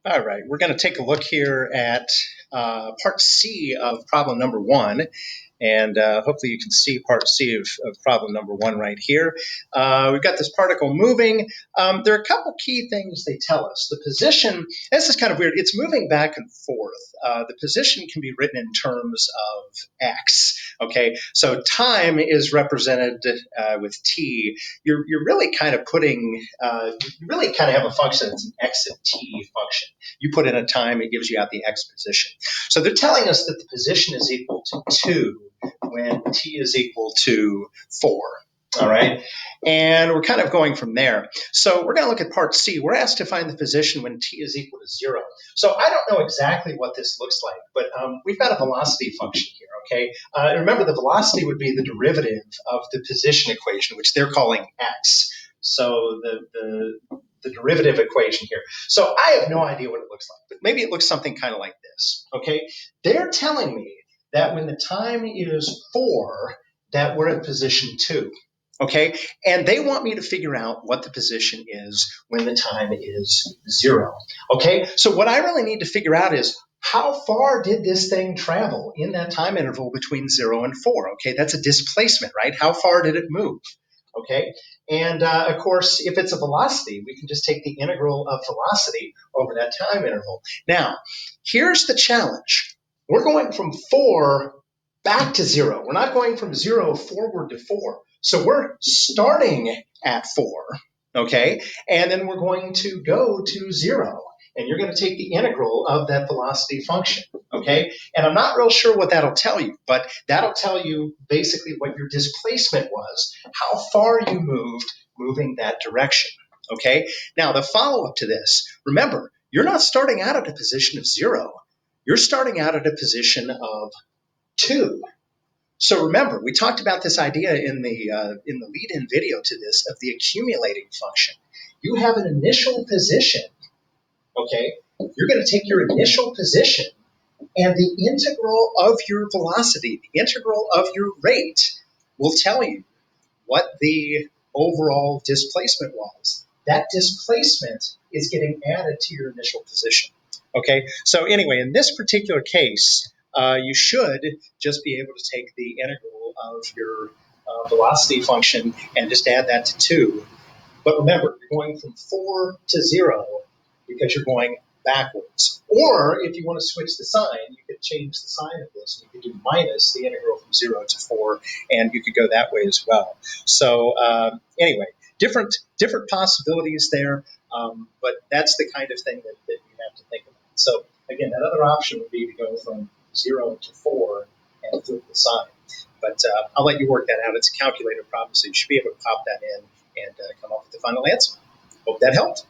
All right, we're going to take a look here at part C of problem number one. And hopefully you can see part C of problem number one right here. We've got this particle moving. There are a couple key things they tell us. The position, this is kind of weird, it's moving back and forth. The position can be written in terms of x, okay? So time is represented with t. You're really kind of putting, you really kind of have a function that's an x of t function. You put in a time, it gives you out the x position. So they're telling us that the position is equal to 2 when t is equal to 4. All right. And we're kind of going from there. So we're going to look at part C. We're asked to find the position when t is equal to 0. So I don't know exactly what this looks like, but we've got a velocity function here, okay? Remember, the velocity would be the derivative of the position equation, which they're calling x. So the derivative equation here. So I have no idea what it looks like, but maybe it looks something kind of like this, okay? They're telling me that when the time is 4, that we're at position 2, okay? And they want me to figure out what the position is when the time is 0, okay? So what I really need to figure out is how far did this thing travel in that time interval between 0 and 4, okay? That's a displacement, right? How far did it move? Okay, and of course, if it's a velocity, we can just take the integral of velocity over that time interval. Now, here's the challenge. We're going from 4 back to 0. We're not going from 0 forward to 4. So we're starting at 4, okay, and then we're going to go to 0. And you're going to take the integral of that velocity function, okay? And I'm not real sure what that'll tell you, but that'll tell you basically what your displacement was, how far you moved moving that direction, okay? Now, the follow-up to this, remember, you're not starting out at a position of 0. You're starting out at a position of 2. So remember, we talked about this idea in the lead-in video to this of the accumulating function. You have an initial position, okay? You're going to take your initial position and the integral of your velocity, the integral of your rate, will tell you what the overall displacement was. That displacement is getting added to your initial position. Okay, so anyway, in this particular case, you should just be able to take the integral of your velocity function and just add that to 2. But remember, you're going from 4 to 0 because you're going backwards. Or if you want to switch the sign, you could change the sign of this. You could do minus the integral from 0 to 4, and you could go that way as well. So anyway, different possibilities there, but that's the kind of thing that you have to think about. So again, that other option would be to go from 0 to 4 and flip the sign. But I'll let you work that out. It's a calculator problem, so you should be able to pop that in and come up with the final answer. Hope that helped.